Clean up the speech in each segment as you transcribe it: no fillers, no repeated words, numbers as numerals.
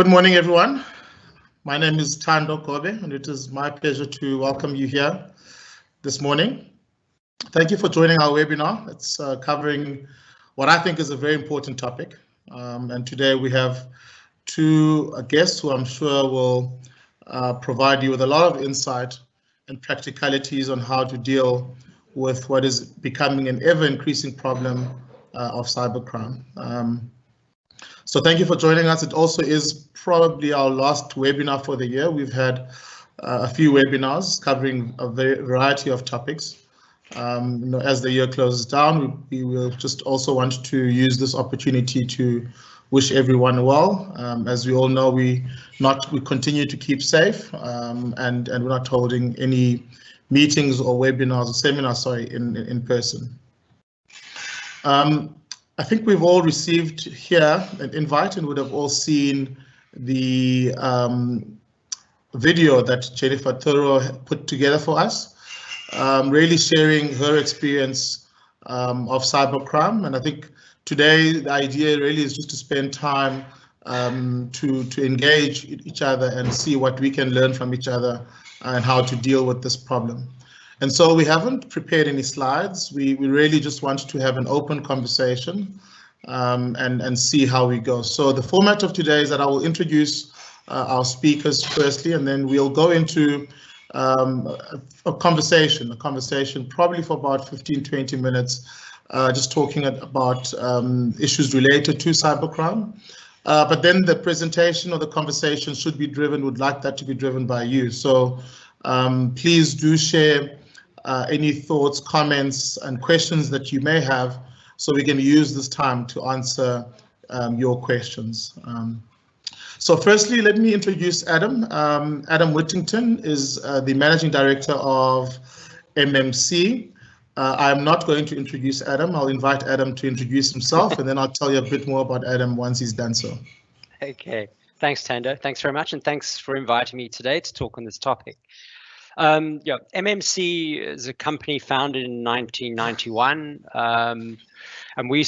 Good morning, everyone. My name is Thando Kobe, and it is my pleasure to welcome you here this morning. Thank you for joining our webinar. It's covering what I think is a very important topic. And today we have two guests who I'm sure will provide you with a lot of insight and practicalities on how to deal with what is becoming an ever-increasing problem of cybercrime. So thank you for joining us. It also is probably our last webinar for the year. We've had a few webinars covering a variety of topics. As the year closes down, we will just also want to use this opportunity to wish everyone well. As we all know, we continue to keep safe, and we're not holding any meetings or webinars or seminars, in person. I think we've all received here an invite and would have all seen the video that Jennifer Thoreau put together for us, really sharing her experience of cybercrime. And I think today the idea really is just to spend time to engage each other and see what we can learn from each other and how to deal with this problem. And so we haven't prepared any slides. We really just want to have an open conversation and see how we go. So the format of today is that I will introduce our speakers firstly, and then we'll go into a conversation probably for about 15-20 minutes, just talking about issues related to cybercrime. But then the presentation or the conversation would like that to be driven by you. So please do share any thoughts, comments, and questions that you may have, so we can use this time to answer your questions. So firstly, let me introduce Adam. Adam Whittington is the Managing Director of MMC. I'm not going to introduce Adam. I'll invite Adam to introduce himself, and then I'll tell you a bit more about Adam once he's done so. Okay, thanks, Thando. Thanks very much, and thanks for inviting me today to talk on this topic. MMC is a company founded in 1991, and we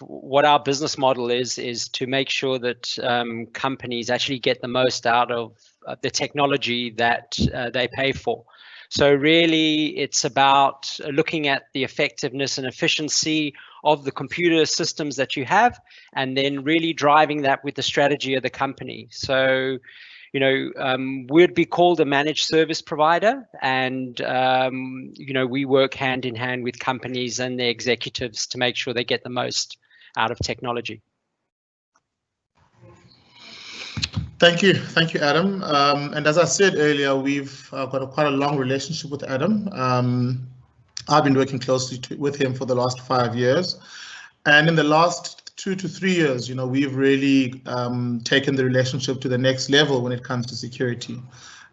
what our business model is to make sure that companies actually get the most out of the technology that they pay for. So really, it's about looking at the effectiveness and efficiency of the computer systems that you have, and then really driving that with the strategy of the company. So we'd be called a managed service provider, and we work hand in hand with companies and their executives to make sure they get the most out of technology. Thank you, Adam. And as I said earlier, we've got quite a long relationship with Adam. I've been working closely with him for the last 5 years, and in the last 2 to 3 years, we've really taken the relationship to the next level when it comes to security.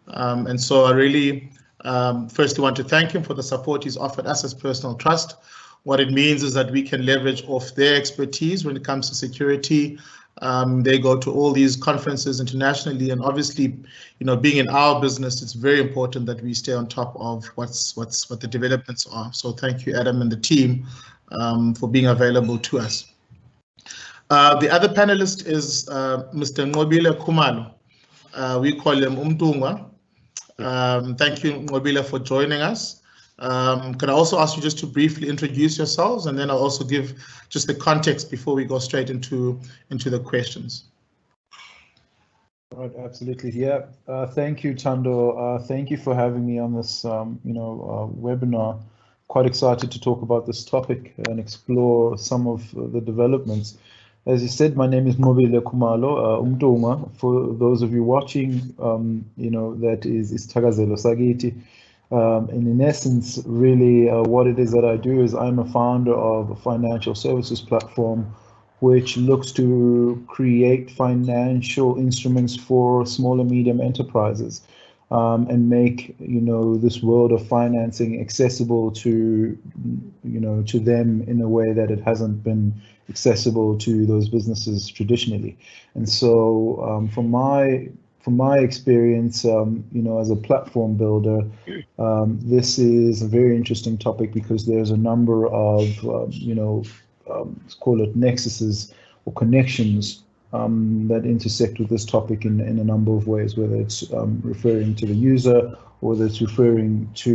And so I really firstly want to thank him for the support he's offered us as Personal Trust. What it means is that we can leverage off their expertise when it comes to security. They go to all these conferences internationally, and obviously, being in our business, it's very important that we stay on top of what the developments are. So thank you, Adam and the team, for being available to us. The other panelist is Mr. Nqobile Khumalo. We call him Umtungwa. Thank you, Nqobile, for joining us. Can I also ask you just to briefly introduce yourselves, and then I'll also give just the context before we go straight into the questions. Right, absolutely. Yeah. Thank you, Thando. Thank you for having me on this, webinar. Quite excited to talk about this topic and explore some of the developments. As you said, my name is Nqobile Khumalo, Umtungwa. For those of you watching, that is Thakazelo Sakiti. And in essence, really, what it is that I do is I'm a founder of a financial services platform which looks to create financial instruments for small and medium enterprises, and make this world of financing accessible to them in a way that it hasn't been accessible to those businesses traditionally. And so from my experience, as a platform builder, this is a very interesting topic because there's a number of let's call it nexuses or connections that intersect with this topic in a number of ways, whether it's referring to the user, or whether it's referring to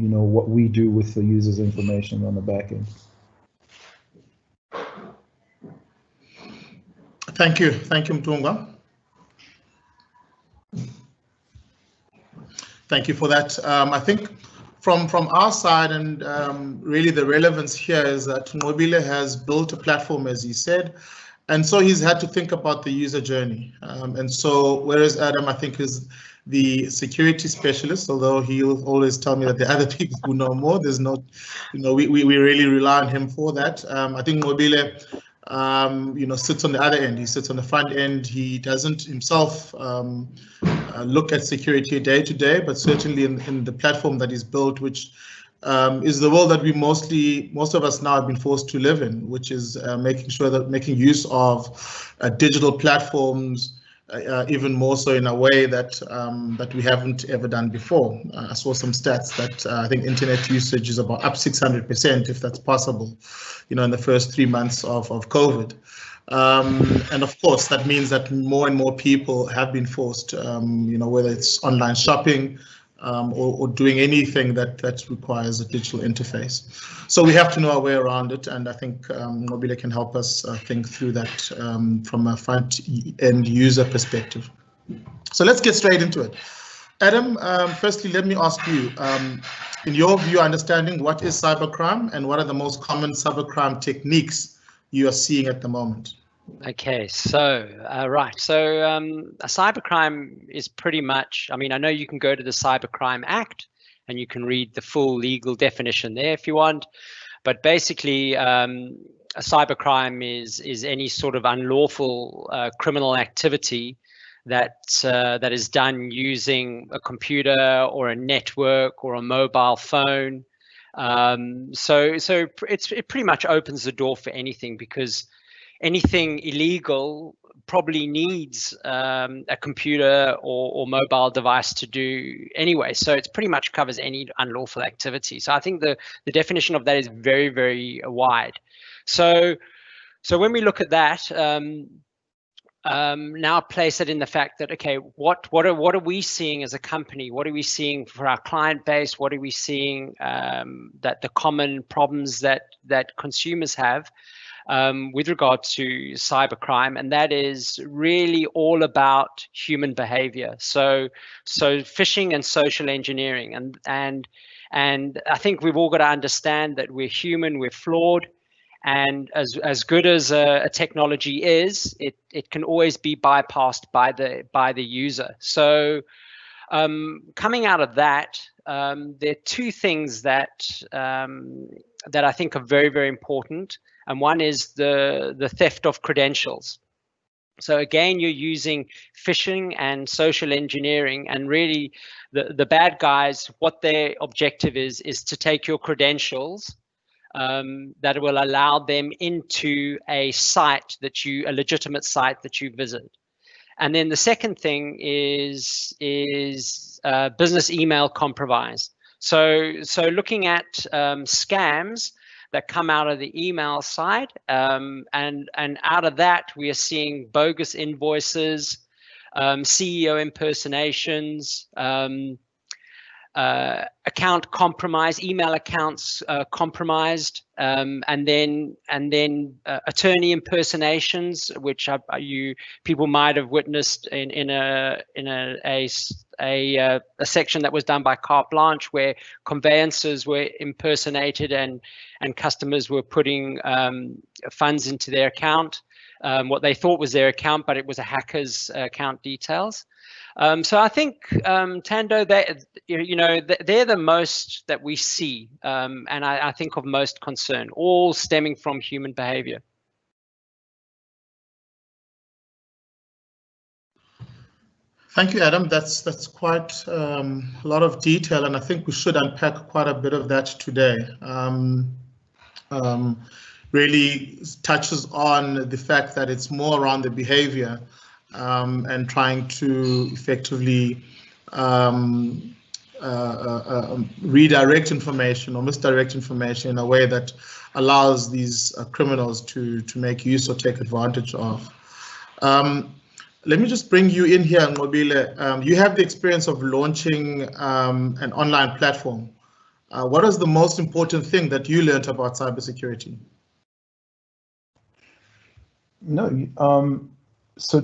what we do with the user's information on the back end. Thank you, Mtunga. Thank you for that. I think from our side, and really the relevance here is that Nqobile has built a platform, as he said, and so he's had to think about the user journey. And so whereas Adam, I think, is the security specialist, although he'll always tell me that there are other people who know more, there's no, we really rely on him for that. I think Nqobile sits on the other end. He sits on the front end. He doesn't himself look at security day to day, but certainly in the platform that he's built, which is the world that most of us now have been forced to live in, which is making use of digital platforms, even more so in a way that we haven't ever done before. I saw some stats that I think internet usage is about up 600%, if that's possible, in the first 3 months of COVID. And of course, that means that more and more people have been forced, whether it's online shopping or doing anything that requires a digital interface. So we have to know our way around it, and I think Nqobile can help us think through that from a front-end user perspective. So let's get straight into it. Adam, firstly, let me ask you, in your view, understanding, what is cybercrime and what are the most common cybercrime techniques you are seeing at the moment? Okay, so right, so a cybercrime is pretty much, I know you can go to the Cybercrime Act and you can read the full legal definition there if you want, but basically a cybercrime is any sort of unlawful criminal activity that is done using a computer or a network or a mobile phone. So it pretty much opens the door for anything, because anything illegal probably needs a computer or mobile device to do anyway. So it pretty much covers any unlawful activity. So I think the definition of that is very, very wide. So when we look at that, now place it in the fact that, okay, what are we seeing as a company? What are we seeing for our client base? What are we seeing that the common problems that consumers have with regard to cybercrime? And that is really all about human behavior. So phishing and social engineering, and I think we've all got to understand that we're human, we're flawed. And as good as a technology is, it can always be bypassed by the user. So coming out of that, there are two things that I think are very, very important. And one is the theft of credentials. So again, you're using phishing and social engineering, and really the bad guys, what their objective is to take your credentials that will allow them into a legitimate site that you visit. And then the second thing is business email compromise. So looking at scams that come out of the email side, and out of that we are seeing bogus invoices, CEO impersonations, account compromise, email accounts compromised, and then attorney impersonations, which people might have witnessed in a section that was done by Carte Blanche, where conveyancers were impersonated and customers were putting funds into their account, what they thought was their account, but it was a hacker's account details. So I think, Tando, they're the most that we see, and I think of most concern, all stemming from human behavior. Thank you, Adam. That's quite a lot of detail, and I think we should unpack quite a bit of that today. Really touches on the fact that it's more around the behavior and trying to effectively redirect information or misdirect information in a way that allows these criminals to make use or take advantage of. Let me just bring you in here, Ngobile. You have the experience of launching an online platform. What is the most important thing that you learned about cybersecurity? No, so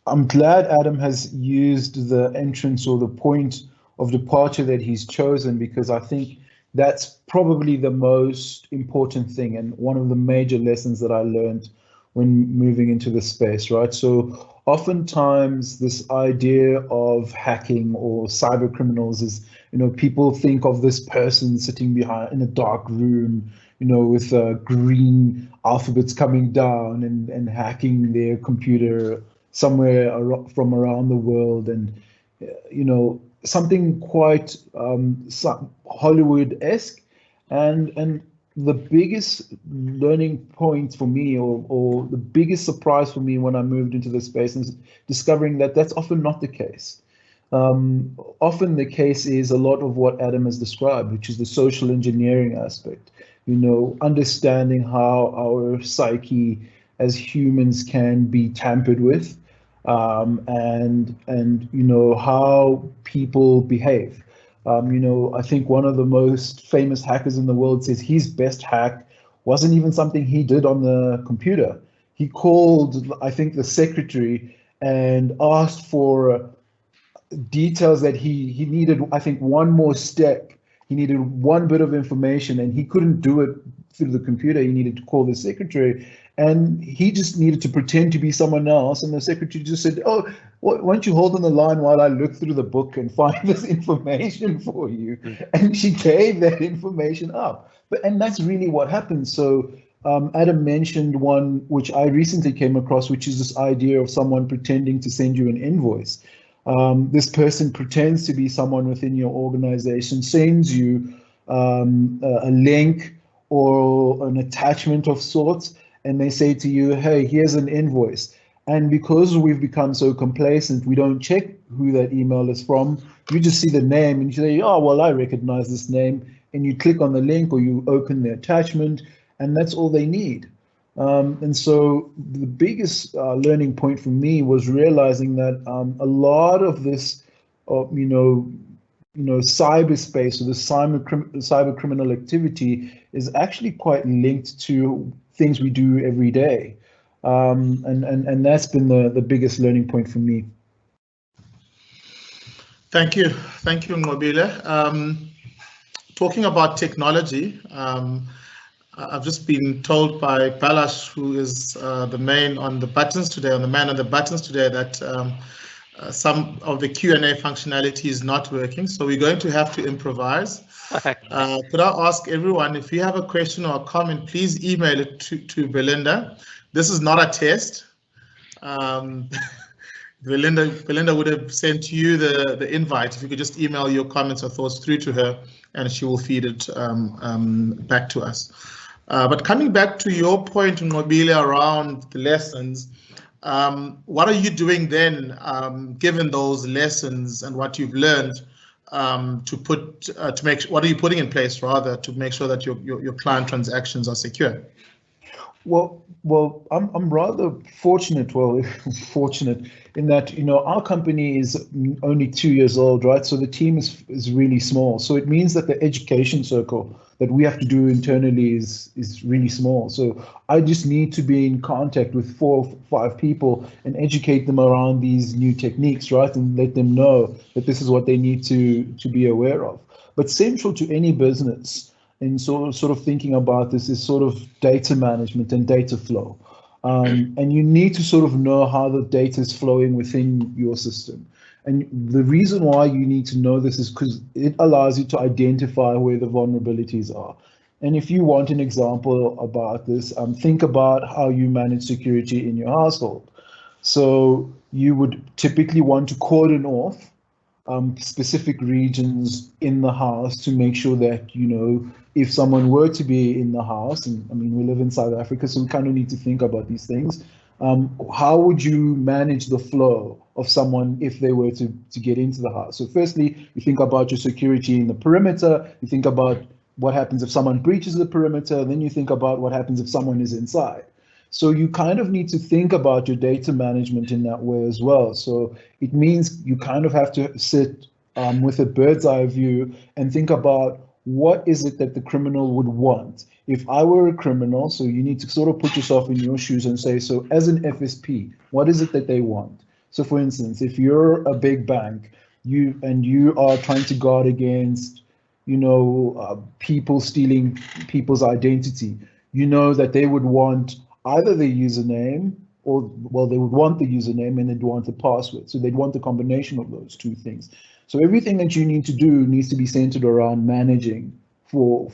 I'm glad Adam has used the entrance or the point of departure that he's chosen, because I think that's probably the most important thing and one of the major lessons that I learned when moving into the space, right? So oftentimes this idea of hacking or cyber criminals is, people think of this person sitting behind in a dark room, with green alphabets coming down and hacking their computer somewhere from around the world, and something quite Hollywood-esque, and the biggest learning point for me, or the biggest surprise for me when I moved into the space, is discovering that that's often not the case. Often the case is a lot of what Adam has described, which is the social engineering aspect. Understanding how our psyche as humans can be tampered with, and how people behave. I think one of the most famous hackers in the world says his best hack wasn't even something he did on the computer. He called, I think, the secretary and asked for details that he needed. I think one more step. He needed one bit of information, and he couldn't do it through the computer. He needed to call the secretary, and he just needed to pretend to be someone else. And the secretary just said, "Oh, why don't you hold on the line while I look through the book and find this information for you?" And she gave that information up. And that's really what happened. So Adam mentioned one which I recently came across, which is this idea of someone pretending to send you an invoice. This person pretends to be someone within your organization, sends you a link or an attachment of sorts, and they say to you, "Hey, here's an invoice." And because we've become so complacent, we don't check who that email is from. You just see the name and you say, "Oh, well, I recognize this name." And you click on the link or you open the attachment, and that's all they need. And so the biggest learning point for me was realizing that a lot of this, cyberspace or the cyber criminal activity is actually quite linked to things we do every day, and that's been the biggest learning point for me. Thank you, Ngobile. Talking about technology. I've just been told by Balash, who is the man on the buttons today, that some of the Q&A functionality is not working. So we're going to have to improvise. Could I ask everyone, if you have a question or a comment, please email it to Belinda. This is not a test. Belinda would have sent you the invite. If you could just email your comments or thoughts through to her, and she will feed it back to us. But coming back to your point, Ngobile, around the lessons, what are you doing then, given those lessons and what you've learned, what are you putting in place rather to make sure that your client transactions are secure? Well, I'm rather fortunate. Fortunate in that our company is only 2 years old, right? So the team is really small. So it means that the education circle that we have to do internally is really small. So I just need to be in contact with 4 or 5 people and educate them around these new techniques, right? And let them know that this is what they need to be aware of. But central to any business, and sort of thinking about this, is sort of data management and data flow. And you need to sort of know how the data is flowing within your system. And the reason why you need to know this is because it allows you to identify where the vulnerabilities are. And if you want an example about this, think about how you manage security in your household. So you would typically want to cordon off specific regions in the house to make sure that, if someone were to be in the house, and I mean, we live in South Africa, so we kind of need to think about these things. How would you manage the flow of someone if they were to get into the house? So firstly, you think about your security in the perimeter, you think about what happens if someone breaches the perimeter, then you think about what happens if someone is inside. So you kind of need to think about your data management in that way as well. So it means you kind of have to sit with a bird's eye view and think about what is it that the criminal would want. If I were a criminal, so you need to sort of put yourself in your shoes and say, so as an FSP, what is it that they want? So for instance, if you're a big bank, you are trying to guard against, people stealing people's identity, you know that they would want either the username or, well, they would want the username and they'd want the password. So they'd want the combination of those two things. So everything that you need to do needs to be centered around managing for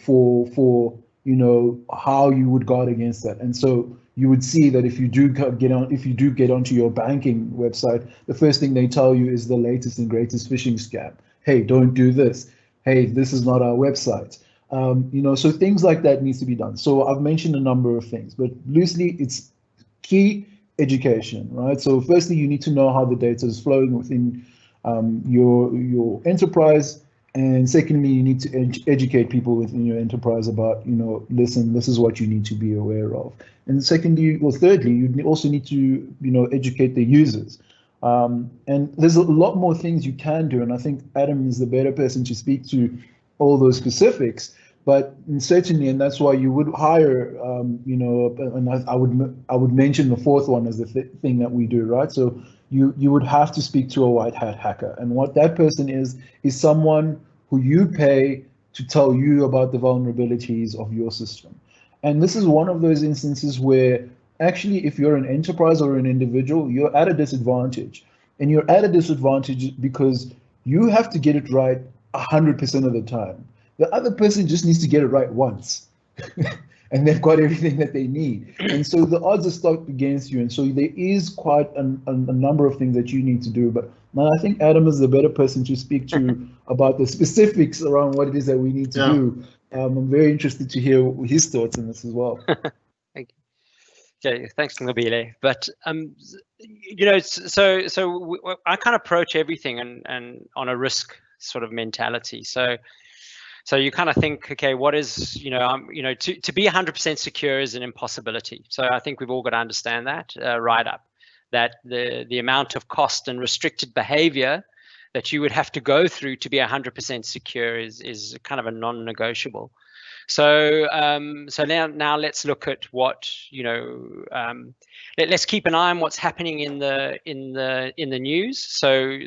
how you would guard against that. And so you would see that if you do get onto your banking website, the first thing they tell you is the latest and greatest phishing scam. Hey, don't do this. Hey, this is not our website. So things like that needs to be done. So I've mentioned a number of things, but loosely it's key education, right? So firstly, you need to know how the data is flowing within your enterprise. And secondly, you need to educate people within your enterprise about, listen, this is what you need to be aware of. And thirdly, you also need to, educate the users. And there's a lot more things you can do. And I think Adam is the better person to speak to all those specifics. But certainly, and that's why you would hire, and I would mention the fourth one as the thing that we do, right? So you would have to speak to a white hat hacker, and what that person is someone who you pay to tell you about the vulnerabilities of your system. And this is one of those instances where actually, if you're an enterprise or an individual, you're at a disadvantage, and you're at a disadvantage because you have to get it right 100% of the time. The other person just needs to get it right once, and they've got everything that they need. And so the odds are stacked against you. And so there is quite a number of things that you need to do. But I think Adam is the better person to speak to about the specifics around what it is that we need to do. I'm very interested to hear his thoughts on this as well. Thank you. Okay, thanks, Nabile. But so I kind of approach everything and on a risk sort of mentality. So you kind of think, okay, what is, to be 100% secure is an impossibility. So I think we've all got to understand that right up, that the amount of cost and restricted behavior that you would have to go through to be 100% secure is kind of a non-negotiable. So now let's look at what, let's keep an eye on what's happening in the news. So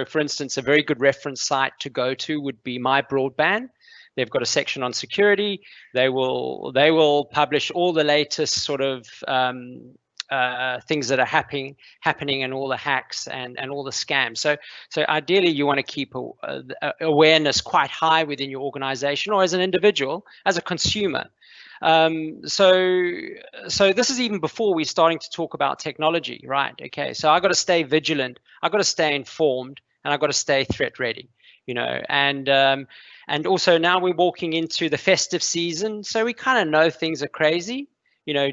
for instance, a very good reference site to go to would be My Broadband. They've got a section on security. They will publish all the latest sort of things that are happening and all the hacks and all the scams. So ideally, you want to keep awareness quite high within your organization or as an individual, as a consumer. So this is even before we're starting to talk about technology, right? Okay, so I got to stay vigilant. I got to stay informed, and I got to stay threat ready. And also now we're walking into the festive season, so we kind of know things are crazy.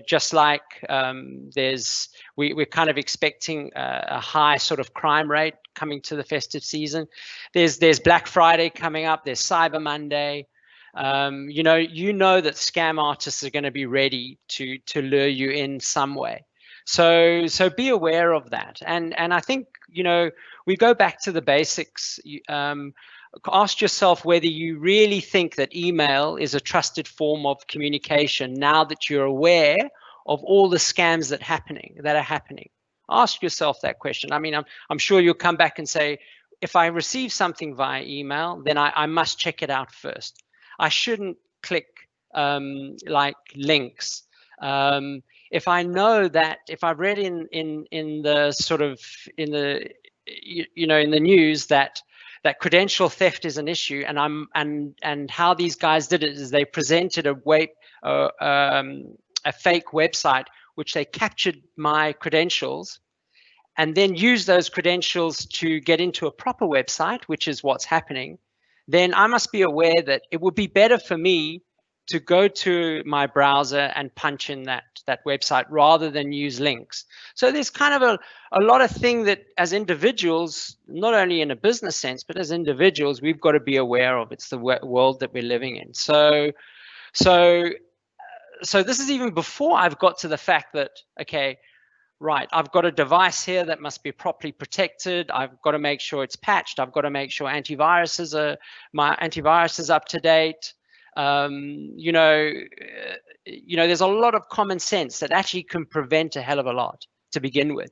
Just like we're kind of expecting a high sort of crime rate coming to the festive season. There's Black Friday coming up. There's Cyber Monday. You know that scam artists are going to be ready to lure you in some way. So be aware of that. And I think we go back to the basics. Ask yourself whether you really think that email is a trusted form of communication now that you're aware of all the scams that are happening. Ask yourself that question. I mean, I'm sure you'll come back and say, if I receive something via email, then I must check it out first. I shouldn't click like links. If I know that, if I've read in the sort of in the news that credential theft is an issue, and how these guys did it is they presented a fake website which they captured my credentials and then used those credentials to get into a proper website, which is what's happening, then I must be aware that it would be better for me to go to my browser and punch in that website rather than use links. So there's kind of a lot of thing that as individuals, not only in a business sense, but as individuals, we've got to be aware of. It's the world that we're living in. So so this is even before I've got to the fact that, okay, right, I've got a device here that must be properly protected. I've got to make sure it's patched. I've got to make sure my antivirus is up to date. There's a lot of common sense that actually can prevent a hell of a lot to begin with.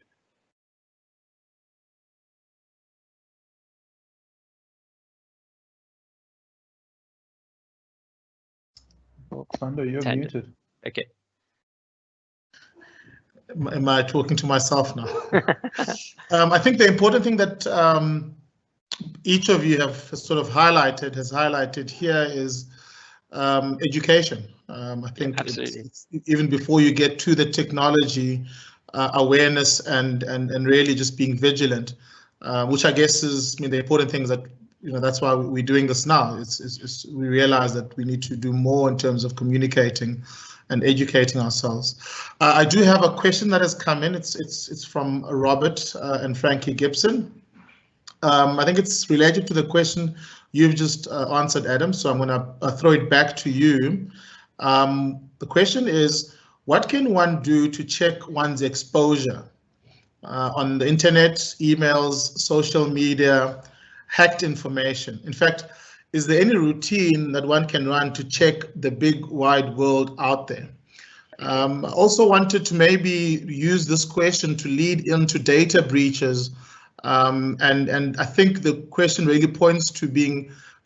Thando, you're muted. Okay. Am I talking to myself now? I think the important thing that each of you has highlighted here is education. I think it's, even before you get to the technology, awareness and really just being vigilant, which I guess is, the important things that, that's why we're doing this now. It's we realize that we need to do more in terms of communicating and educating ourselves. I do have a question that has come in. It's from Robert and Frankie Gibson. I think it's related to the question you've just answered, Adam, so I'm going to throw it back to you. The question is, what can one do to check one's exposure on the internet, emails, social media, hacked information? In fact, is there any routine that one can run to check the big wide world out there? I also wanted to maybe use this question to lead into data breaches. And I think the question really points to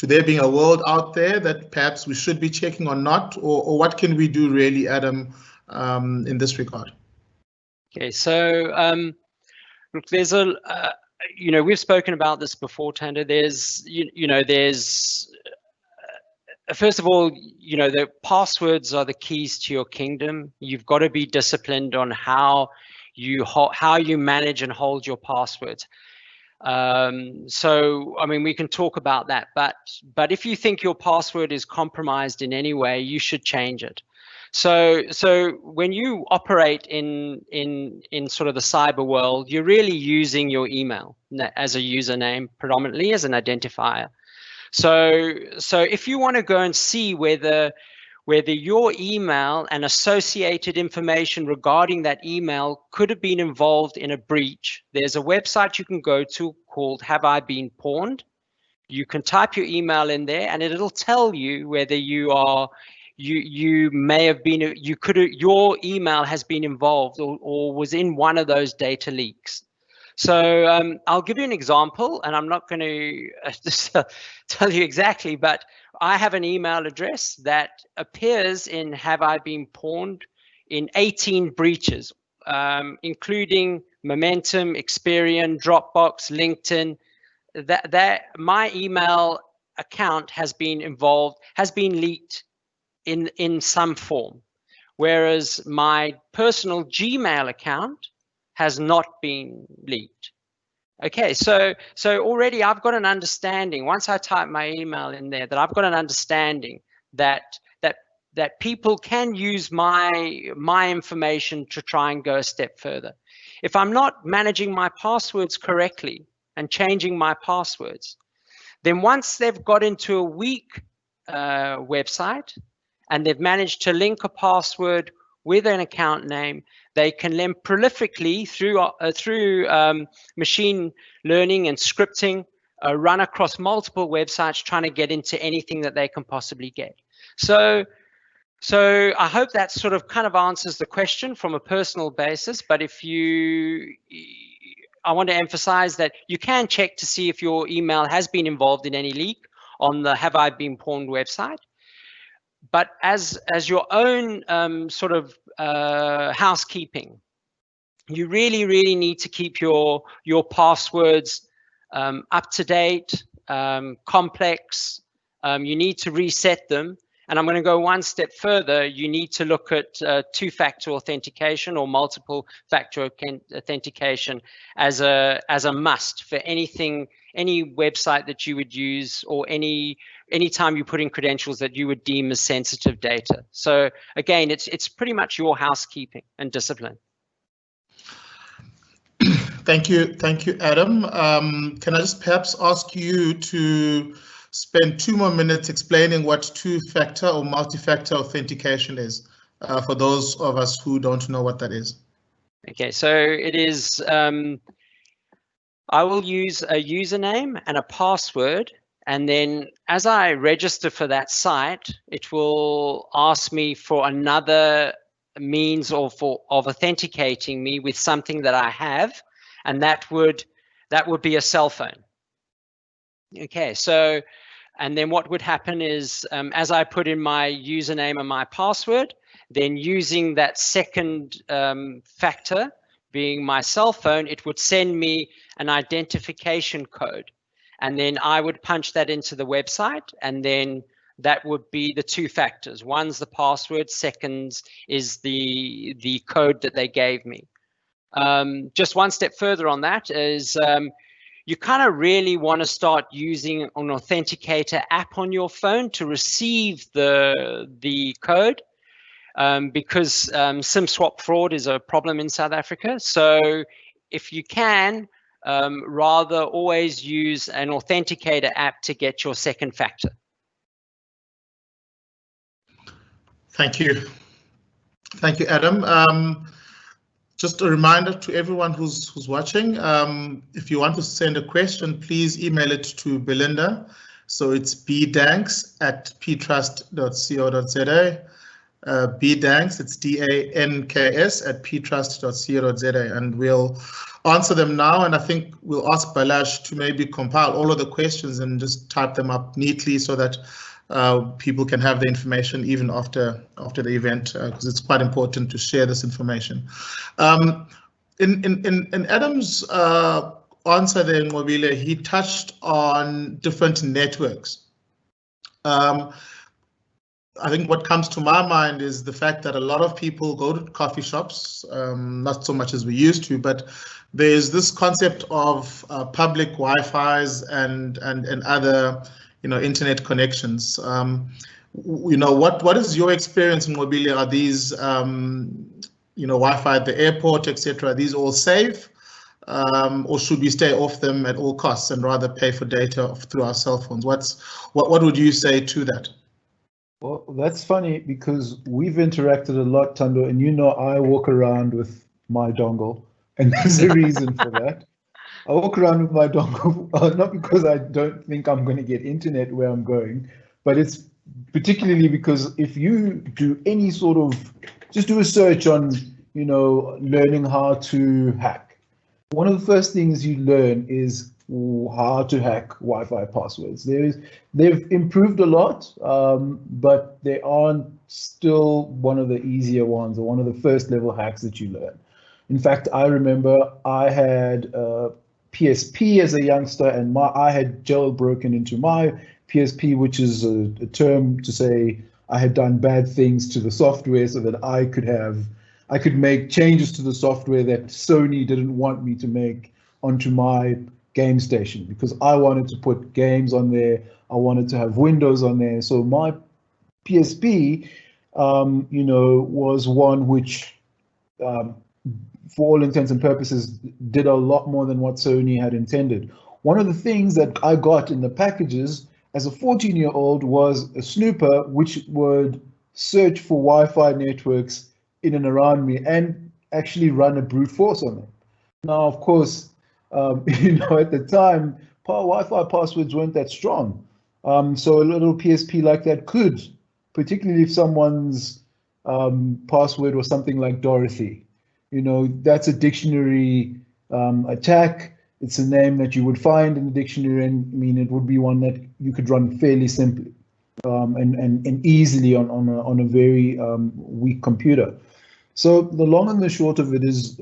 there being a world out there that perhaps we should be checking or not, or what can we do really, Adam, in this regard? Okay, so look, there's we've spoken about this before, Thando. There's first of all, the passwords are the keys to your kingdom. You've got to be disciplined on how you manage and hold your passwords. So, we can talk about that, but if you think your password is compromised in any way, you should change it. So when you operate in sort of the cyber world, you're really using your email as a username, predominantly as an identifier. So if you want to go and see whether your email and associated information regarding that email could have been involved in a breach, there's a website you can go to called Have I Been Pawned? You can type your email in there and it'll tell you whether your email has been involved or was in one of those data leaks. So I'll give you an example, and I'm not going to just tell you exactly, but I have an email address that appears in Have I Been Pawned in 18 breaches, including Momentum, Experian, Dropbox, LinkedIn. That my email account has been leaked in some form, whereas my personal Gmail account has not been leaked. Okay, so already I've got an understanding, once I type my email in there, that I've got an understanding that people can use my information to try and go a step further. If I'm not managing my passwords correctly and changing my passwords, then once they've got into a weak website and they've managed to link a password with an account name, they can then prolifically through machine learning and scripting run across multiple websites trying to get into anything that they can possibly get. So I hope that sort of kind of answers the question from a personal basis. But I want to emphasize that you can check to see if your email has been involved in any leak on the Have I Been Pawned website. But as your own sort of housekeeping, you really need to keep your passwords up to date, complex. You need to reset them. And I'm going to go one step further. You need to look at two-factor authentication or multiple factor authentication as a must for any website that you would use, or any time you put in credentials that you would deem as sensitive data. So again, it's pretty much your housekeeping and discipline. Thank you, Adam. Can I just perhaps ask you to spend 2 more minutes explaining what two-factor or multi-factor authentication is? for those of us who don't know what that is. Okay, so it is, I will use a username and a password, and then as I register for that site, it will ask me for another means of authenticating me with something that I have, and that would be a cell phone. Okay, so, and then what would happen is, as I put in my username and my password, then using that second factor, being my cell phone, it would send me an identification code. And then I would punch that into the website, and then that would be the two factors. One's the password, second is the code that they gave me. Just one step further on that is, you kind of really want to start using an authenticator app on your phone to receive the code, because SIM swap fraud is a problem in South Africa. So if you can, rather always use an authenticator app to get your second factor. Thank you. Thank you, Adam. Just a reminder to everyone who's watching, if you want to send a question, please email it to Belinda. So it's bdanks@ptrust.co.za. bdanks, it's danks@ptrust.co.za, and we'll answer them now. And I think we'll ask Balazs to maybe compile all of the questions and just type them up neatly so that people can have the information even after the event, because it's quite important to share this information. In Adam's answer there, Mobile, he touched on different networks. I think what comes to my mind is the fact that a lot of people go to coffee shops, not so much as we used to, but there's this concept of public Wi-Is and other, internet connections. What is your experience in Mobile? Are these, Wi-Fi at the airport, etc.? Are these all safe, or should we stay off them at all costs and rather pay for data through our cell phones? What would you say to that? Well, that's funny because we've interacted a lot, Tando, and I walk around with my dongle, and there's a reason for that. I walk around with my dongle, not because I don't think I'm going to get internet where I'm going, but it's particularly because if you do any sort of, just do a search on, learning how to hack. One of the first things you learn is how to hack Wi-Fi passwords. They've improved a lot, but they aren't still one of the easier ones or one of the first level hacks that you learn. In fact, I remember I had PSP as a youngster, and I had jailbroken into my PSP, which is a term to say I had done bad things to the software so that I could make changes to the software that Sony didn't want me to make onto my game station, because I wanted to put games on there. I wanted to have Windows on there. So my PSP, was one which, for all intents and purposes, did a lot more than what Sony had intended. One of the things that I got in the packages as a 14-year-old was a snooper, which would search for Wi-Fi networks in and around me and actually run a brute force on them. Now, of course, at the time, Wi-Fi passwords weren't that strong. So a little PSP like that could, particularly if someone's password was something like Dorothy, that's a dictionary attack. It's a name that you would find in the dictionary, and it would be one that you could run fairly simply and easily on a very weak computer. So the long and the short of it is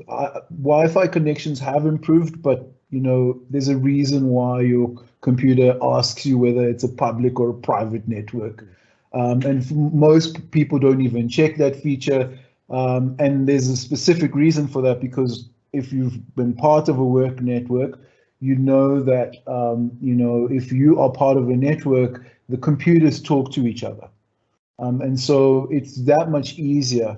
Wi-Fi connections have improved, but there's a reason why your computer asks you whether it's a public or a private network. And most people don't even check that feature. And there's a specific reason for that, because if you've been part of a work network, you know that if you are part of a network, the computers talk to each other. And so it's that much easier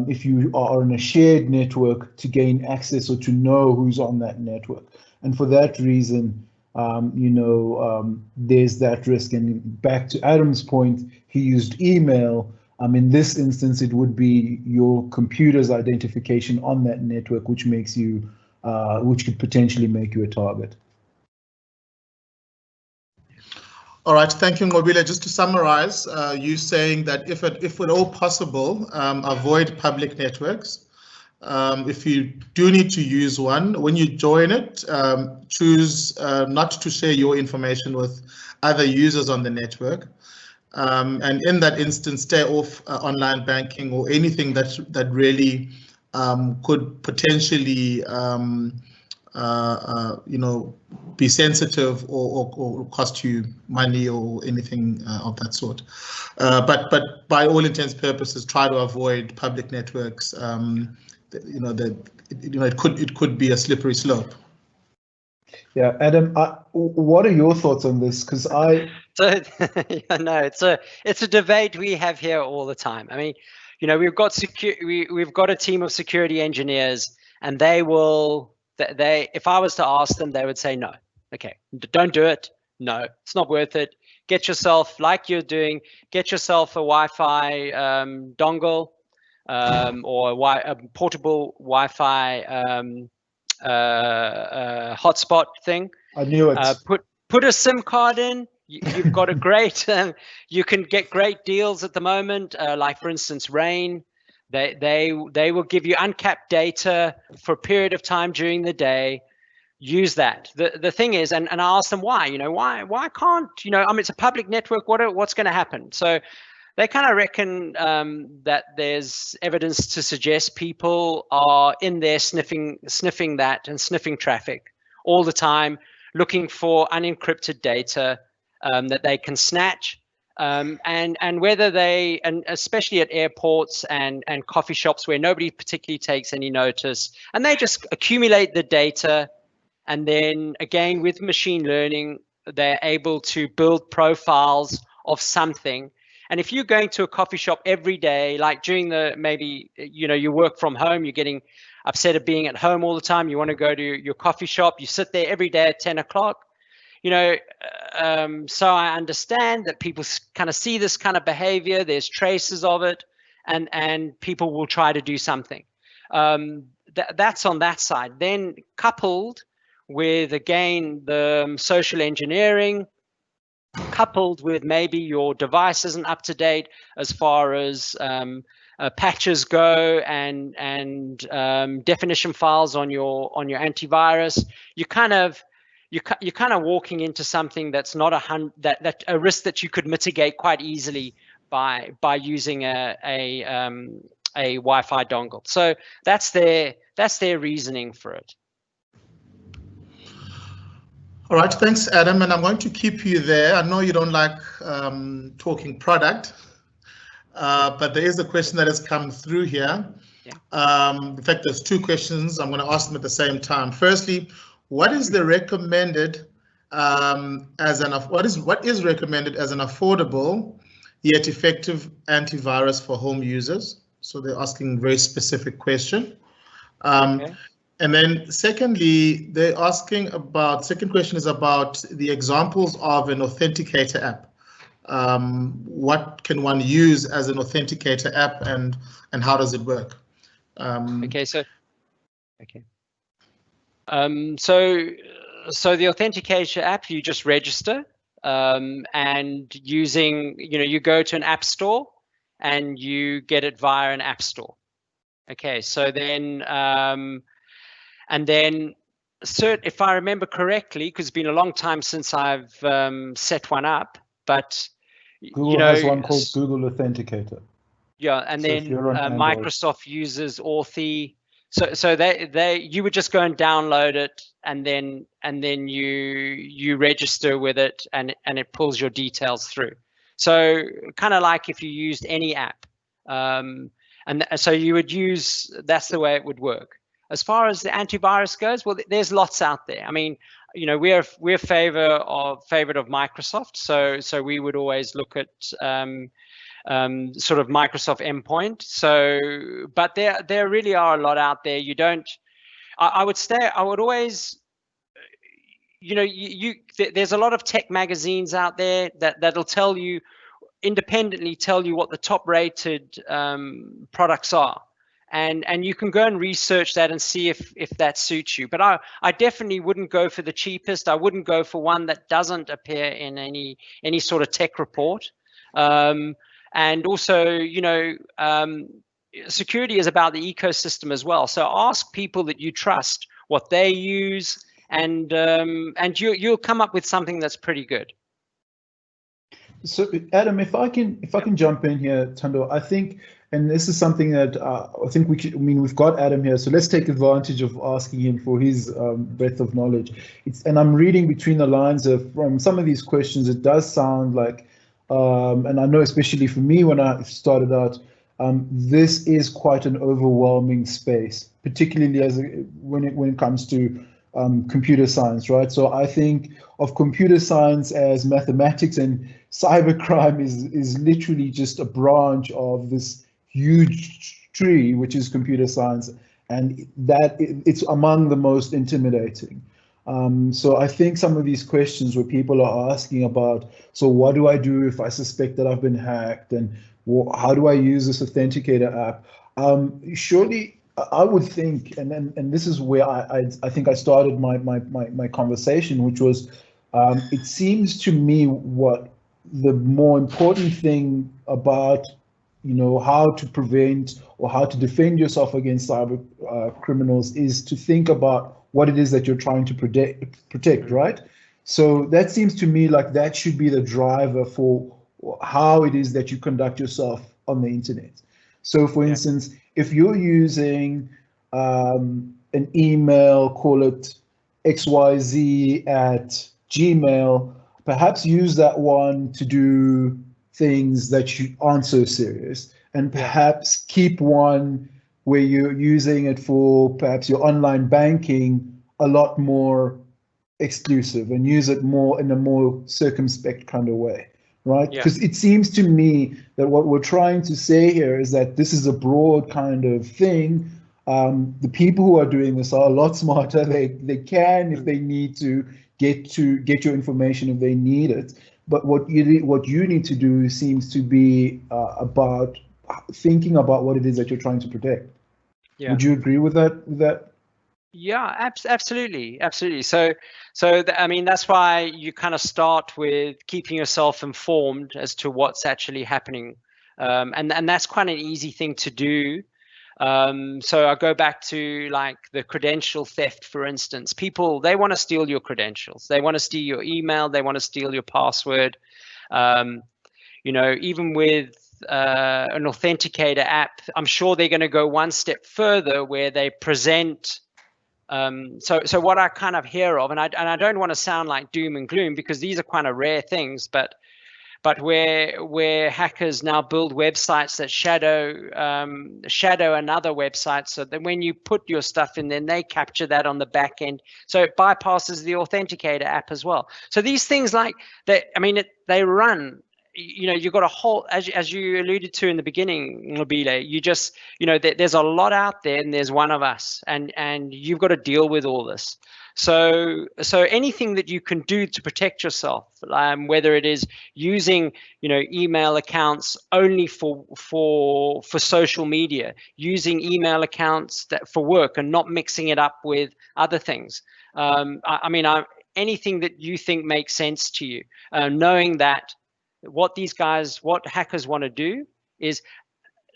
if you are on a shared network to gain access or to know who's on that network. And for that reason, there's that risk. And back to Adam's point, he used email. In this instance, it would be your computer's identification on that network, which makes you, which could potentially make you a target. All right, thank you, Ngobile. Just to summarize, you saying that if at all possible, avoid public networks. If you do need to use one, when you join it, choose not to share your information with other users on the network. And in that instance, stay off online banking or anything that really could potentially be sensitive or cost you money or anything of that sort. But by all intents and purposes, try to avoid public networks. It could be a slippery slope. Yeah, Adam, what are your thoughts on this? Because it's a debate we have here all the time. I mean, we've got a team of security engineers, and if I was to ask them, they would say no. Okay, don't do it. No, it's not worth it. Get yourself, like you're doing, get yourself a Wi-Fi dongle or a portable Wi-Fi hotspot thing. I knew it. Put a SIM card in. You've got a great. You can get great deals at the moment. Like for instance, Rain. They will give you uncapped data for a period of time during the day. Use that. The thing is, and I asked them why. Why can't it's a public network. What's going to happen? So they kind of reckon that there's evidence to suggest people are in there sniffing that and sniffing traffic all the time, looking for unencrypted data that they can snatch. And whether and especially at airports and coffee shops where nobody particularly takes any notice, and they just accumulate the data, and then again with machine learning, they're able to build profiles of something. And if you're going to a coffee shop every day, like during you work from home, you're getting upset at being at home all the time, you want to go to your coffee shop, you sit there every day at 10 o'clock. So I understand that people kind of see this kind of behavior, there's traces of it, and people will try to do something. That's on that side. Then coupled with, again, the social engineering, coupled with maybe your device isn't up to date as far as patches go and definition files on your antivirus, you're kind of walking into something that's not a risk that you could mitigate quite easily by using a Wi-Fi dongle. So that's their reasoning for it. All right, thanks, Adam. And I'm going to keep you there. I know you don't like talking product, but there is a question that has come through here. Yeah. In fact, there's two questions. I'm going to ask them at the same time. Firstly, what is recommended as an affordable yet effective antivirus for home users? So they're asking a very specific question. Okay. And then secondly, they're asking about, second question is about the examples of an authenticator app. What can one use as an authenticator app, and how does it work? So the authentication app, you just register and using, you go to an app store and you get it via an app store. Okay, so then and then if I remember correctly, because it's been a long time since I've set one up, but Google has one called Google Authenticator. Yeah, and then Microsoft uses Authy. So you would just go and download it, and then you register with it, and it pulls your details through. So kind of like if you used any app, and so you would use. That's the way it would work. As far as the antivirus goes, well, there's lots out there. I mean, we're favorite of Microsoft, so we would always look at sort of Microsoft endpoint. So, but there really are a lot out there. You don't. I would always. There's a lot of tech magazines out there that'll tell you independently tell you what the top rated products are. And you can go and research that and see if that suits you. But I definitely wouldn't go for the cheapest. I wouldn't go for one that doesn't appear in any sort of tech report. And also, you know, security is about the ecosystem as well. So ask people that you trust what they use, and you'll come up with something that's pretty good. So Adam, if I can jump in here, Thando, I think, and this is something that I think we've got Adam here, so let's take advantage of asking him for his breadth of knowledge. And I'm reading between the lines from some of these questions, it does sound like, and I know especially for me when I started out, this is quite an overwhelming space, particularly when it comes to computer science, right? So I think of computer science as mathematics, and cybercrime is literally just a branch of this huge tree, which is computer science, and that it's among the most intimidating. So I think some of these questions where people are asking about, so what do I do if I suspect that I've been hacked, and how do I use this authenticator app? Surely I would think, and this is where I think I started my conversation, which was, it seems to me what the more important thing about, you know, how to prevent or how to defend yourself against cyber criminals is to think about what it is that you're trying to protect, right? So that seems to me like that should be the driver for how it is that you conduct yourself on the internet. So for instance, if you're using an email, call it xyz@gmail, perhaps use that one to do things that aren't so serious, and perhaps keep one where you're using it for perhaps your online banking a lot more exclusive, and use it more in a more circumspect kind of way, right? Because it seems to me that what we're trying to say here is that this is a broad kind of thing. The people who are doing this are a lot smarter. They can, if they need to, get your information if they need it. But what you need to do seems to be about thinking about what it is that you're trying to protect. Would you agree with that? Yeah, absolutely. So I mean, that's why you kind of start with keeping yourself informed as to what's actually happening, and that's quite an easy thing to do. So I go back to like the credential theft, for instance. People, they want to steal your credentials. They want to steal your email. They want to steal your password. You know, even with an authenticator app, I'm sure they're going to go one step further where they present. So what I kind of hear of, and I don't want to sound like doom and gloom, because these are kind of rare things, but where hackers now build websites that shadow another website, so that when you put your stuff in, then they capture that on the back end, so it bypasses the authenticator app as well. So these things like that, I mean, they run. You know, you've got a whole, as you alluded to in the beginning, Nobile, you just, you know, there's a lot out there, and there's one of us, and you've got to deal with all this. So anything that you can do to protect yourself, whether it is using, you know, email accounts only for social media, using email accounts that for work and not mixing it up with other things. I mean, anything that you think makes sense to you, knowing that what hackers want to do is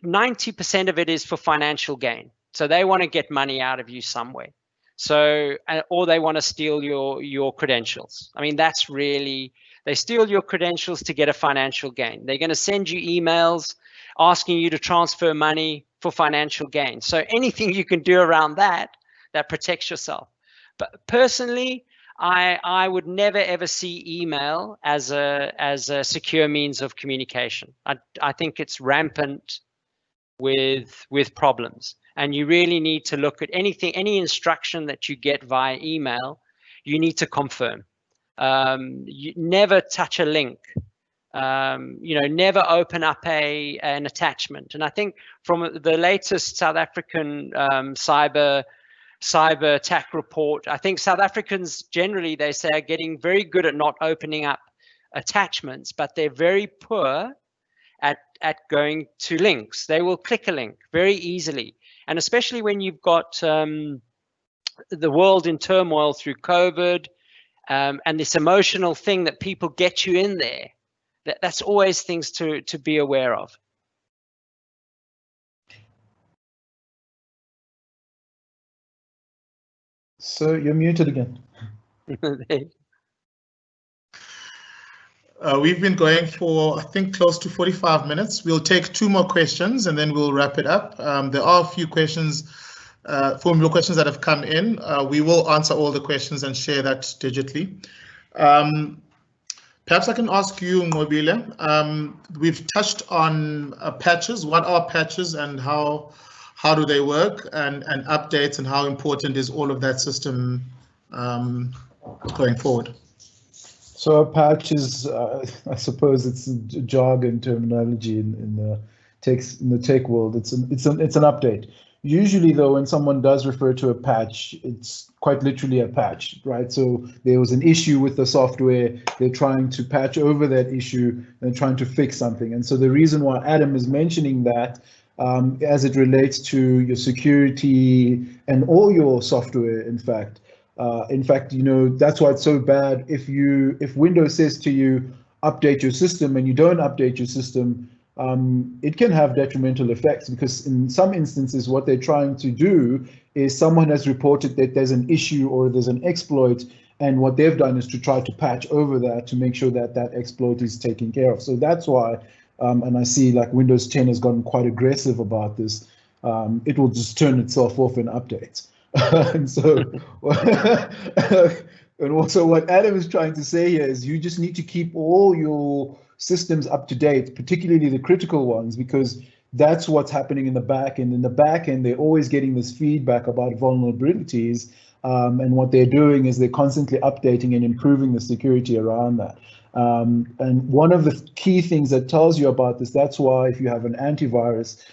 90% of it is for financial gain. So they want to get money out of you some way. So, or they want to steal your credentials. I mean, that's really, they steal your credentials to get a financial gain. They're going to send you emails asking you to transfer money for financial gain. So anything you can do around that protects yourself. But personally, I would never ever see email as a secure means of communication. I think it's rampant with problems, and you really need to look at any instruction that you get via email. You need to confirm. You never touch a link. You know, never open up an attachment. And I think from the latest South African cyber attack report, I think South Africans generally, they say, are getting very good at not opening up attachments, but they're very poor going to links. They will click a link very easily, and especially when you've got the world in turmoil through COVID, and this emotional thing that people get you in there. That's always things to be aware of. So you're muted again. We've been going for, I think, close to 45 minutes. We'll take 2 more questions and then we'll wrap it up. There are a few questions, 4 more questions that have come in. We will answer all the questions and share that digitally. Perhaps I can ask you, Mobile. We've touched on patches. What are patches and how do they work, and updates, and how important is all of that system going forward? So a patch is, I suppose, it's a jargon terminology in the tech world. It's an update. Usually, though, when someone does refer to a patch, it's quite literally a patch, right? So there was an issue with the software. They're trying to patch over that issue and trying to fix something. And so the reason why Adam is mentioning that, as it relates to your security and all your software, in fact, you know, that's why it's so bad. If Windows says to you, update your system, and you don't update your system, it can have detrimental effects, because in some instances what they're trying to do is someone has reported that there's an issue or there's an exploit, and what they've done is to try to patch over that to make sure that that exploit is taken care of. So that's why, and I see like Windows 10 has gotten quite aggressive about this. It will just turn itself off in updates. And so, and also what Adam is trying to say here is you just need to keep all your systems up to date, particularly the critical ones, because that's what's happening in the back end. In the back end, they're always getting this feedback about vulnerabilities, and what they're doing is they're constantly updating and improving the security around that. And one of the key things that tells you about this, that's why if you have an antivirus,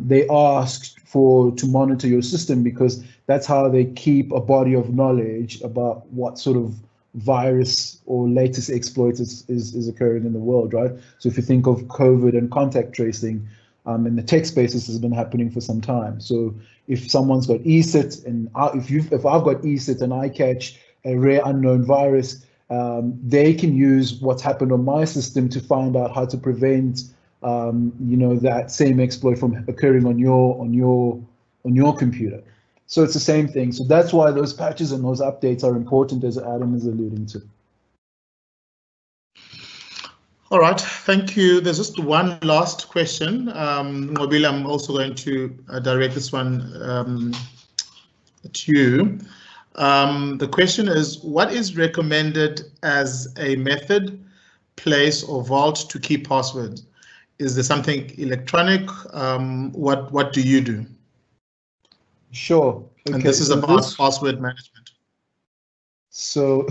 they ask to monitor your system, because that's how they keep a body of knowledge about what sort of virus or latest exploits is occurring in the world, right? So if you think of COVID and contact tracing, in the tech space, this has been happening for some time. So if someone's got ESIT, and if I've got ESIT and I catch a rare unknown virus, they can use what's happened on my system to find out how to prevent you know, that same exploit from occurring on your computer. So it's the same thing. So that's why those patches and those updates are important, as Adam is alluding to. All right, thank you. There's just one last question. Mobile, I'm also going to direct this one to you. The question is, what is recommended as a method, place, or vault to keep passwords? Is there something electronic? What do you do? Sure. Okay. And this is about password management. So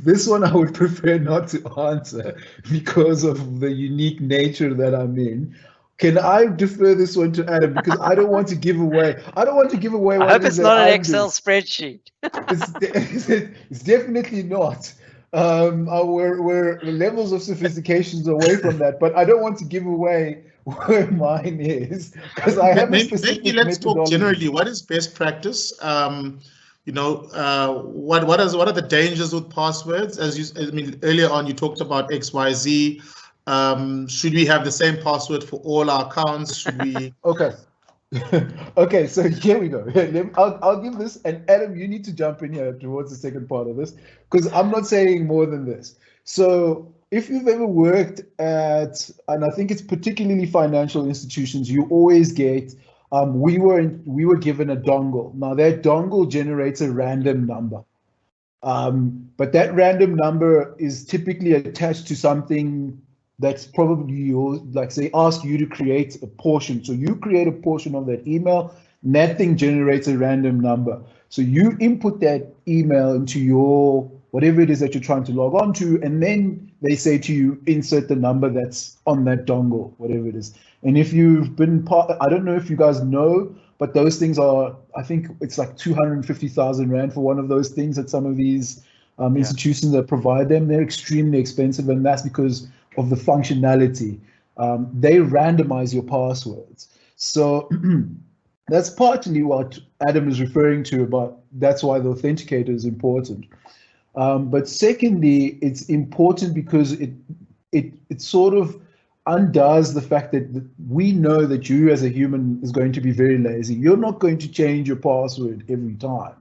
this one I would prefer not to answer because of the unique nature that I'm in. Can I defer this one to Adam, because I don't want to give away. I hope it's not an Excel spreadsheet. It's definitely not. We're levels of sophistication away from that, but I don't want to give away where mine is, because I have a specific maybe let's talk generally. What is best practice? You know, what are the dangers with passwords? I mean, earlier on you talked about XYZ. Should we have the same password for all our accounts? Should we? Okay. Okay, so here we go. I'll give this, and Adam, you need to jump in here towards the second part of this, because I'm not saying more than this. So if you've ever worked at, and I think it's particularly financial institutions, you always get, we were given a dongle. Now that dongle generates a random number, but that random number is typically attached to something that's probably yours. Like, say, ask you to create a portion. So you create a portion of that email, and that thing generates a random number. So you input that email into your, whatever it is that you're trying to log on to, and then they say to you, insert the number that's on that dongle, whatever it is. And if you've been part, I don't know if you guys know, but those things are, I think it's like 250,000 Rand for one of those things at some of these institutions that provide them. They're extremely expensive, and that's because of the functionality. they randomize your passwords. So that's partly what Adam is referring to about that's why the authenticator is important. But secondly, it's important because it sort of undoes the fact that we know that you as a human is going to be very lazy. You're not going to change your password every time.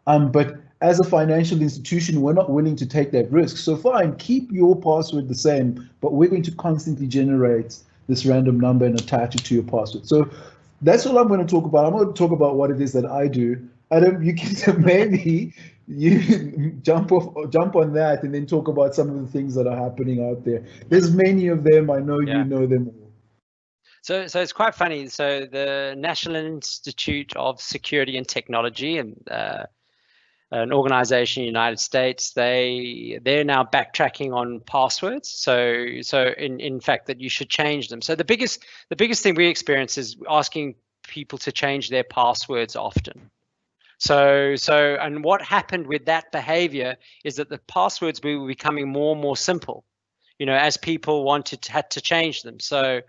But as a financial institution, we're not willing to take that risk. So fine, keep your password the same, but we're going to constantly generate this random number and attach it to your password. So that's all I'm going to talk about. I'm going to talk about what it is that I do. Adam, you can maybe you jump on that and then talk about some of the things that are happening out there. There's many of them. I know you know them all. So it's quite funny. So the National Institute of Security and Technology, and an organization in the United States, they're now backtracking on passwords. So in fact that you should change them. So the biggest thing we experience is asking people to change their passwords often. So and what happened with that behavior is that the passwords were becoming more and more simple, as people had to change them. So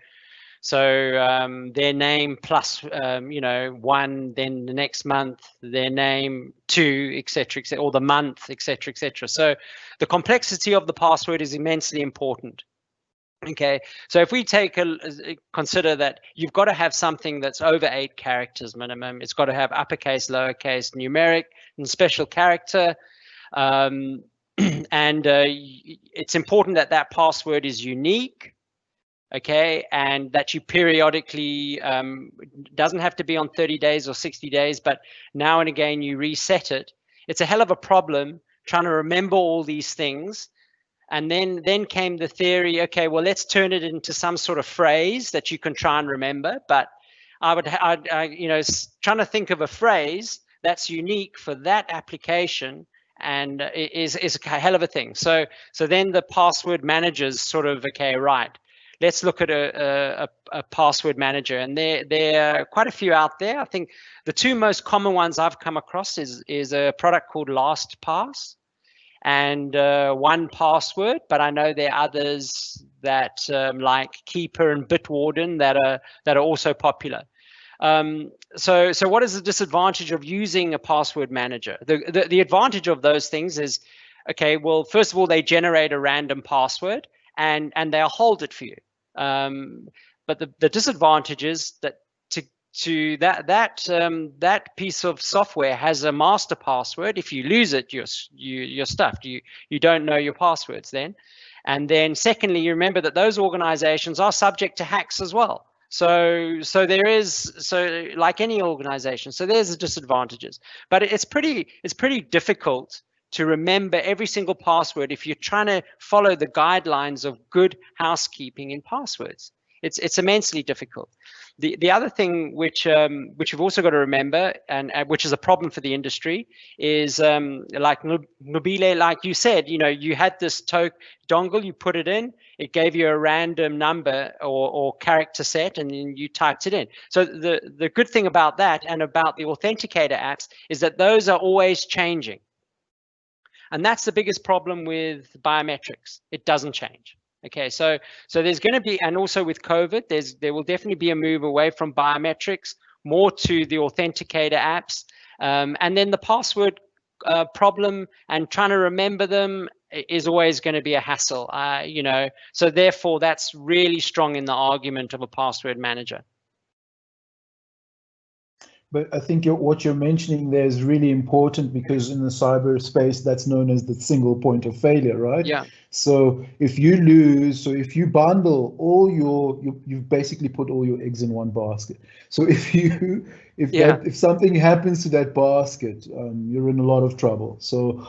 their name plus, 1, then the next month, their name 2, etc., or the month, etc., etc. So the complexity of the password is immensely important. Okay, so if we consider that you've got to have something that's over 8 characters minimum, it's got to have uppercase, lowercase, numeric, and special character. And it's important that that password is unique. Okay, and that you periodically, doesn't have to be on 30 days or 60 days, but now and again you reset it. It's a hell of a problem trying to remember all these things. And then came the theory, okay, well, let's turn it into some sort of phrase that you can try and remember. But trying to think of a phrase that's unique for that application and is a hell of a thing. So then the password managers sort of, okay, right, let's look at a password manager, and there are quite a few out there. I think the 2 most common ones I've come across is a product called LastPass and 1Password, but I know there are others that like Keeper and Bitwarden that are also popular. So what is the disadvantage of using a password manager? The advantage of those things is, okay, well, first of all, they generate a random password and they'll hold it for you. But the disadvantage is that that piece of software has a master password. If you lose it, you're stuffed. You don't know your passwords then. And then secondly, you remember that those organizations are subject to hacks as well. So like any organization, so there's the disadvantages. But it's pretty difficult to remember every single password if you're trying to follow the guidelines of good housekeeping in passwords. It's immensely difficult. The other thing which you've also got to remember, and which is a problem for the industry, is like Nobile, like you said, you had this dongle, you put it in, it gave you a random number or character set, and then you typed it in. So the good thing about that and about the authenticator apps is that those are always changing. And that's the biggest problem with biometrics. It doesn't change. Okay, so there's going to be, and also with COVID, there will definitely be a move away from biometrics, more to the authenticator apps, and then the password problem and trying to remember them is always going to be a hassle, So therefore, that's really strong in the argument of a password manager. But I think what you're mentioning there is really important, because in the cyberspace, that's known as the single point of failure, right? Yeah. So if you lose, so if you bundle all you've basically put all your eggs in one basket. So if something happens to that basket, you're in a lot of trouble. So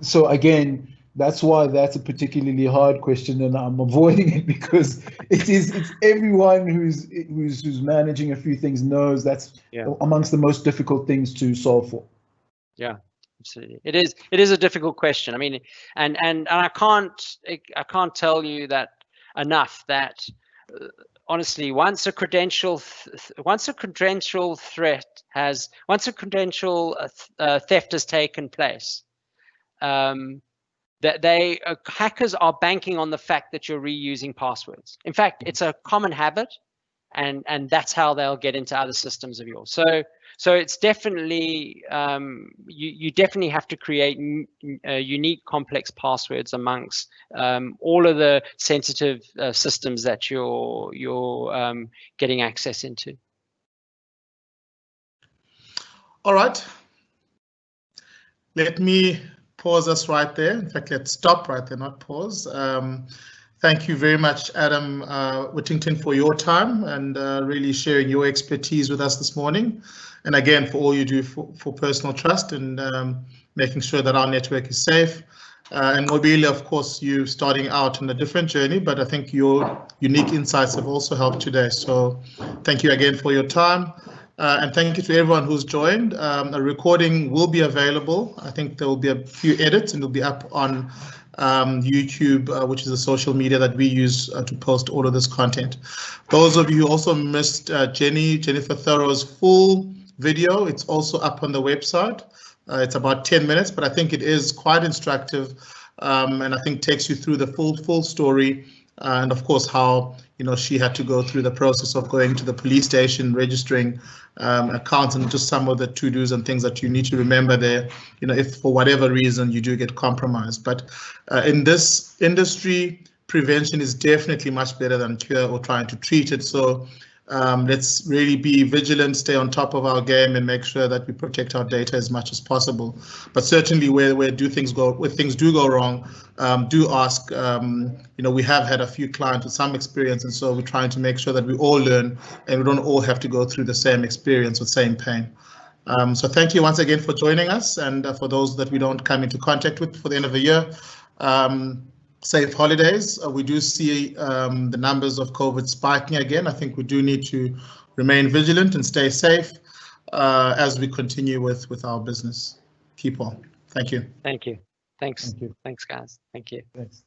so again, that's why that's a particularly hard question, and I'm avoiding it because it's everyone who's managing a few things knows that's amongst the most difficult things to solve for. Yeah, absolutely. It is a difficult question. I mean, and I can't tell you that enough that honestly, once a credential theft has taken place, that hackers are banking on the fact that you're reusing passwords. In fact, it's a common habit, and that's how they'll get into other systems of yours. So it's definitely you definitely have to create unique, complex passwords amongst all of the sensitive systems that you're getting access into. All right. Let me pause us right there. In fact, let's stop right there, not pause. Thank you very much, Adam Whittington, for your time and really sharing your expertise with us this morning. And again, for all you do for personal trust and making sure that our network is safe. And Mobile, of course, you starting out on a different journey, but I think your unique insights have also helped today. So thank you again for your time. And thank you to everyone who's joined. A recording will be available. I think there will be a few edits and it'll be up on YouTube, which is a social media that we use to post all of this content. Those of you who also missed Jennifer Thorough's full video, it's also up on the website. It's about 10 minutes, but I think it is quite instructive and I think takes you through the full story. And of course, how she had to go through the process of going to the police station, registering accounts, and just some of the to-dos and things that you need to remember there. If for whatever reason you do get compromised. But in this industry, prevention is definitely much better than cure or trying to treat it. So let's really be vigilant, stay on top of our game, and make sure that we protect our data as much as possible. But certainly, where things do go wrong, do ask. We have had a few clients with some experience, and so we're trying to make sure that we all learn, and we don't all have to go through the same experience with same pain. So thank you once again for joining us, and for those that we don't come into contact with for the end of the year. Safe holidays. We do see the numbers of COVID spiking again. I think we do need to remain vigilant and stay safe as we continue with our business. Keep on. Thank you. Thank you. Thanks. Thank you. Thanks, guys. Thank you. Thanks.